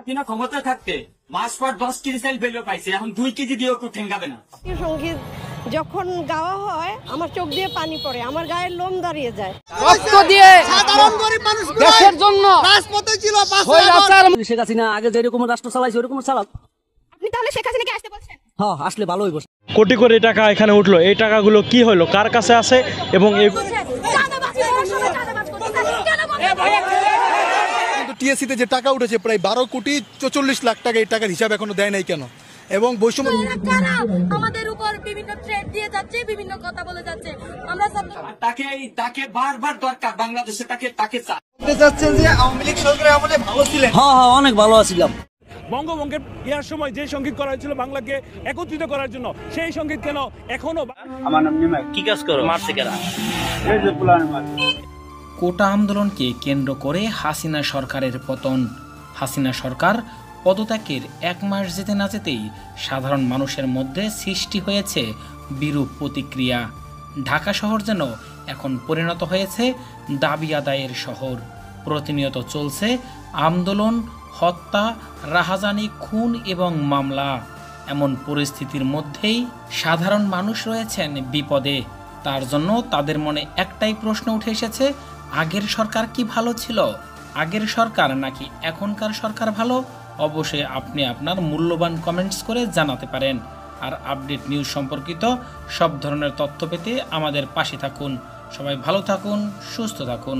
কিনা ক্ষমতা থাকতে মাস পর 10 কেজি চাল বেলো পাইছে, এখন 2 কেজি দিয়েও কেউ ঠেঙ্গাবে না। সঙ্গীত যখন গাওয়া হয় আমার চোখ দিয়ে পানি পড়ে, আমার গায়ের লোম দাঁড়িয়ে যায়। রক্ত দিয়ে সাধারণ গরিব মানুষ দেশের জন্য রাজপথে ছিল। শেখ হাসিনা আগে যেরকম রাষ্ট্র চালাইছে ওরকম চালাক। আপনি তাহলে শেখ হাসিনাকে আসতে বলছেন? হ্যাঁ, আসলে ভালো হইব। কোটি কোটি টাকা এখানে উঠলো, এই টাকাগুলো কি হলো, কার কাছে আছে এবং টিএসসিতে যে টাকা উঠেছে প্রায় 12 কোটি 44 লাখ টাকা, এই টাকার হিসাব এখনো দেয় নাই কেন? এবং বৈষম্য আমাদের উপর বিভিন্ন থ্রেট দিয়ে যাচ্ছে, বিভিন্ন কথা বলে যাচ্ছে। আমরা তাকে বারবার দরকার, বাংলাদেশে তাকে চাচ্ছেন যে আওয়ামী লীগ সরকারের আমলে ভালো ছিলেন। হ্যাঁ, অনেক ভালো আছিলাম। বঙ্গভঙ্গের ইয়ার সময় যে সঙ্গীত করা হয়েছিল বাংলাকে একত্রিত করার জন্য, সেই সঙ্গীত কেন এখনো? আমার নাম নিমাই। কি কাজ করো? মারছে কেন? এই যে পুলান মার। কোটা আন্দোলনকে কেন্দ্র করে হাসিনা সরকারের পতন। হাসিনা সরকার পদত্যাগের 1 মাস যেতে না যেতেই সাধারণ মানুষের মধ্যে সৃষ্টি হয়েছে বিরূপ প্রতিক্রিয়া। ঢাকা শহর যেন এখন পরিণত হয়েছে দাবি আদায়ের শহর। প্রতিনিয়ত চলছে আন্দোলন, হত্যা, রাহাজানি, খুন এবং মামলা। এমন পরিস্থিতির মধ্যেই সাধারণ মানুষ রয়েছেন বিপদে। তার জন্য তাদের মনে একটাই প্রশ্ন উঠে এসেছে, আগের সরকার কি ভালো ছিল? আগের সরকার নাকি এখনকার সরকার ভালো? অবশ্যই আপনি আপনার মূল্যবান কমেন্টস করে জানাতে পারেন। আর আপডেট নিউজ সম্পর্কিত সব ধরনের তথ্য পেতে আমাদের পাশে থাকুন। সবাই ভালো থাকুন, সুস্থ থাকুন।